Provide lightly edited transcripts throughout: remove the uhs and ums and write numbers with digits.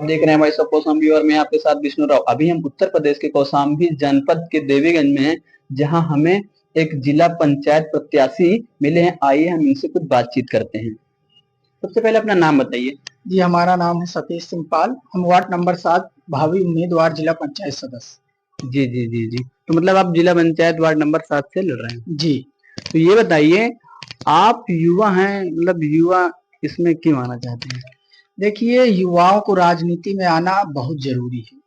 देख रहे हैं भाई सब कौशाम्बी और मैं आपके साथ विष्णु राव। अभी हम उत्तर प्रदेश के कौशाम्बी जनपद के देवीगंज में हैं, जहां हमें एक जिला पंचायत प्रत्याशी मिले हैं। आइए हम इनसे कुछ बातचीत करते हैं। सबसे पहले अपना नाम बताइए। जी, हमारा नाम है सतीश सिंह पाल। हम वार्ड नंबर 7 भावी उम्मीदवार जिला पंचायत सदस्य। जी जी जी जी। तो मतलब आप जिला पंचायत वार्ड नंबर 7 से लड़ रहे हैं। जी, तो ये बताइए, आप युवा हैं, मतलब युवा इसमें क्यों आना चाहते हैं? देखिए युवाओं को राजनीति में आना बहुत जरूरी है,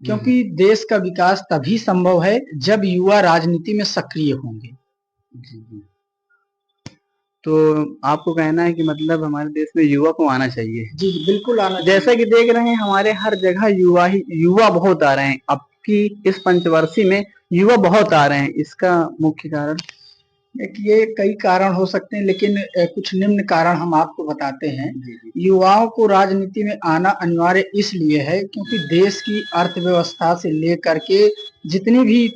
क्योंकि देश का विकास तभी संभव है जब युवा राजनीति में सक्रिय होंगे। जी जी। तो आपको कहना है कि मतलब हमारे देश में युवा को आना चाहिए। जी, बिल्कुल आना जैसा चाहिए। कि देख रहे हैं हमारे हर जगह युवा बहुत आ रहे हैं। अब की इस पंचवर्षीय में युवा बहुत आ रहे हैं, इसका मुख्य कारण? देखिए कई कारण हो सकते हैं, लेकिन कुछ निम्न कारण हम आपको बताते हैं। जी जी। युवाओं को राजनीति में आना अनिवार्य इसलिए है क्योंकि देश की अर्थव्यवस्था से लेकर के जितनी भी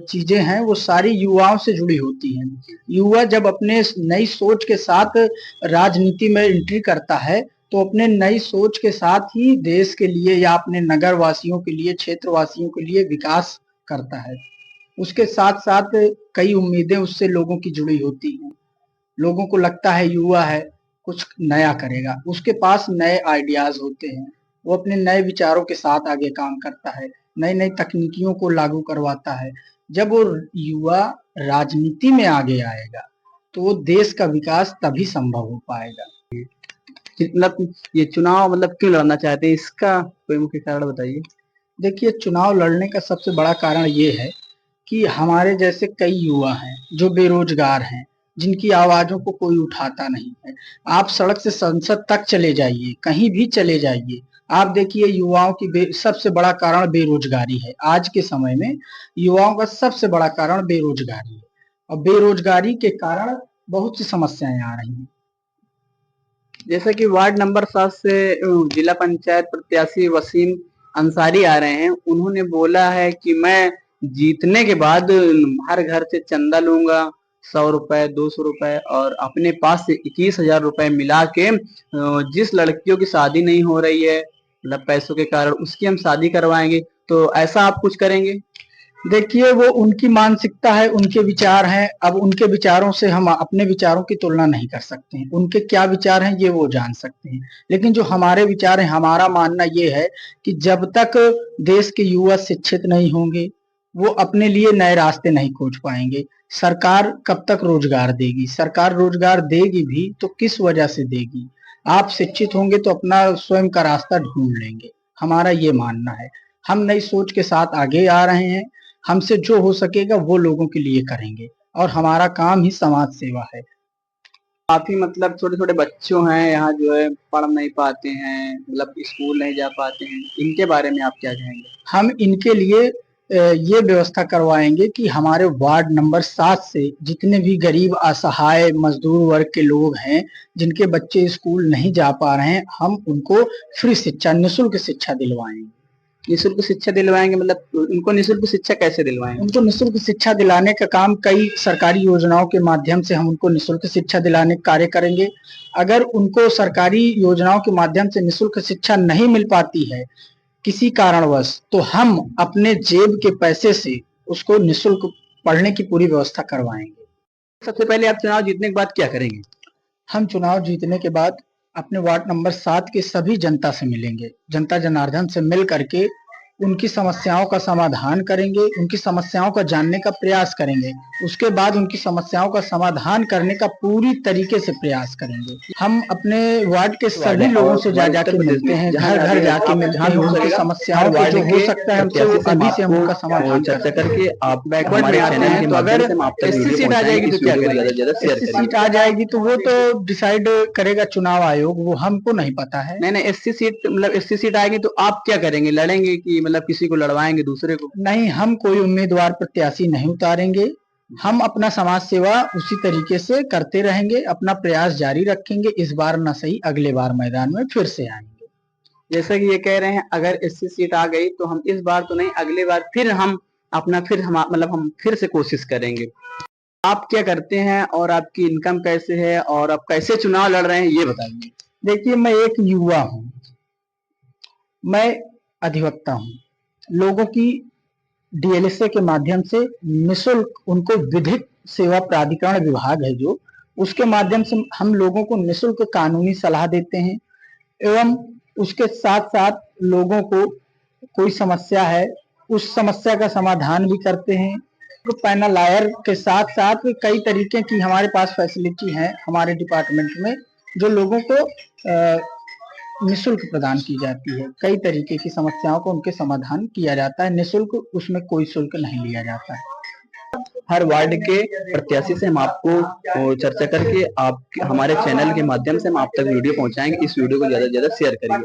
चीजें हैं वो सारी युवाओं से जुड़ी होती हैं। युवा जब अपने नई सोच के साथ राजनीति में एंट्री करता है तो अपने नई सोच के साथ ही देश के लिए या अपने नगर वासियों के लिए, क्षेत्र वासियों के लिए विकास करता है। उसके साथ साथ कई उम्मीदें उससे लोगों की जुड़ी होती हैं। लोगों को लगता है युवा है, कुछ नया करेगा, उसके पास नए आइडियाज होते हैं, वो अपने नए विचारों के साथ आगे काम करता है, नई नई तकनीकियों को लागू करवाता है। जब वो युवा राजनीति में आगे आएगा तो वो देश का विकास तभी संभव हो पाएगा। मतलब ये चुनाव मतलब क्यों लड़ना चाहते हैं, इसका कोई मुख्य कारण बताइए। देखिए चुनाव लड़ने का सबसे बड़ा कारण ये है कि हमारे जैसे कई युवा हैं जो बेरोजगार हैं, जिनकी आवाजों को कोई उठाता नहीं है। आप सड़क से संसद तक चले जाइए, कहीं भी चले जाइए, आप देखिए युवाओं की सबसे बड़ा कारण बेरोजगारी है। आज के समय में युवाओं का सबसे बड़ा कारण बेरोजगारी है और बेरोजगारी के कारण बहुत सी समस्याएं आ रही हैं। जैसा कि वार्ड नंबर 7 से जिला पंचायत प्रत्याशी वसीम अंसारी आ रहे हैं, उन्होंने बोला है कि मैं जीतने के बाद हर घर से चंदा लूंगा, 100 रुपए, 200 रुपए, और अपने पास से 21,000 रुपए मिला के जिस लड़कियों की शादी नहीं हो रही है मतलब पैसों के कारण, उसकी हम शादी करवाएंगे। तो ऐसा आप कुछ करेंगे? देखिए वो उनकी मानसिकता है, उनके विचार हैं। अब उनके विचारों से हम अपने विचारों की तुलना नहीं कर सकते हैं। उनके क्या विचार हैं ये वो जान सकते हैं। लेकिन जो हमारे विचार हैं, हमारा मानना ये है कि जब तक देश के युवा शिक्षित नहीं होंगे, वो अपने लिए नए रास्ते नहीं खोज पाएंगे। सरकार कब तक रोजगार देगी? सरकार रोजगार देगी भी तो किस वजह से देगी? आप शिक्षित होंगे तो अपना स्वयं का रास्ता ढूंढ लेंगे। हमारा ये मानना है। हम नई सोच के साथ आगे आ रहे हैं। हमसे जो हो सकेगा वो लोगों के लिए करेंगे और हमारा काम ही समाज सेवा है। काफी मतलब छोटे छोटे बच्चों हैं यहाँ जो है पढ़ नहीं पाते हैं, मतलब स्कूल नहीं जा पाते हैं, इनके बारे में आप क्या कहेंगे? हम इनके लिए ये व्यवस्था करवाएंगे कि हमारे वार्ड नंबर 7 से जितने भी गरीब, असहाय, मजदूर वर्ग के लोग हैं, जिनके बच्चे स्कूल नहीं जा पा रहे हैं, हम उनको फ्री शिक्षा, निःशुल्क शिक्षा दिलवाएंगे। निःशुल्क शिक्षा दिलवाएंगे मतलब उनको निःशुल्क शिक्षा कैसे दिलवाएंगे? उनको निःशुल्क शिक्षा दिलाने का काम कई सरकारी योजनाओं के माध्यम से हम उनको निःशुल्क शिक्षा दिलाने का कार्य करेंगे। अगर उनको सरकारी योजनाओं के माध्यम से निःशुल्क शिक्षा नहीं मिल पाती है किसी कारणवश, तो हम अपने जेब के पैसे से उसको निःशुल्क पढ़ने की पूरी व्यवस्था करवाएंगे। सबसे पहले आप चुनाव जीतने के बाद क्या करेंगे? हम चुनाव जीतने के बाद अपने वार्ड नंबर 7 के सभी जनता से मिलेंगे, जनता जनार्दन से मिल करके उनकी समस्याओं का समाधान करेंगे, उनकी समस्याओं का जानने का प्रयास करेंगे। उसके बाद उनकी समस्याओं का समाधान करने का पूरी तरीके से प्रयास करेंगे। हम अपने वार्ड के वार्ड सभी है लोगों और से हमारे उत्तर जाके प्रदेश मिलते में हैं, जहाँ घर जहाँ घर भी जाके आप मिलते जहाँ हैं, भी हो उनकी सकेगा हर समस्याओं को वार्ड जो हो के सकता है हमसे वो प्रत्याशी से हम अभी से हम आपको उनका समाधान चर्चा करेंगे। करके आप बैकवर्ड हमारे में आते चैनल हैं के तो माध्यम अगर से हम आप तक एससी वीडियो सीट आ पहुंचाएंगे, जाएगी तो इस क्या वीडियो को ज्यादा करेंगे? से ज्यादा शेयर एससी करेंगे। सीट आ जाएगी तो वो तो डिसाइड करेगा चुनाव आयोग, वो हमको नहीं पता है। नहीं नहीं, एससी सीट मतलब एससी सीट आएगी तो आप क्या करेंगे, लड़ेंगे कि मतलब किसी को लड़वाएंगे दूसरे को? नहीं, हम कोई उम्मीदवार प्रत्याशी नहीं उतारेंगे। हम अपना समाज सेवा उसी तरीके से करते रहेंगे, अपना प्रयास जारी रखेंगे। इस बार ना सही अगले बार मैदान में फिर से आएंगे। जैसा कि ये कह रहे हैं अगर एससी सीट आ गई तो हम इस बार तो नहीं, अगले बार फिर हम अपना फिर हम मतलब हम फिर से कोशिश करेंगे। आप क्या करते हैं और आपकी इनकम कैसे है और आप कैसे चुनाव लड़ रहे हैं ये बताइए। देखिए मैं एक युवा हूँ, मैं अधिवक्ता हूँ। लोगों की डीएलएसए के माध्यम से निःशुल्क उनको विधिक सेवा प्राधिकरण विभाग है जो, उसके माध्यम से हम लोगों को निःशुल्क कानूनी सलाह देते हैं एवं उसके साथ-साथ लोगों को कोई समस्या है, उस समस्या का समाधान भी करते हैं। तो पैनल लॉयर के साथ-साथ कई तरीके की हमारे पास फैसिलिटी है हमारे डिपार्टमेंट में, जो लोगों को निःशुल्क प्रदान की जाती है। कई तरीके की समस्याओं को उनके समाधान किया जाता है निःशुल्क, उसमें कोई शुल्क नहीं लिया जाता है। हर वार्ड के प्रत्याशी से हम आपको चर्चा करके आप हमारे चैनल के माध्यम से हम आप तक वीडियो पहुंचाएंगे। इस वीडियो को ज़्यादा से ज़्यादा शेयर करिए।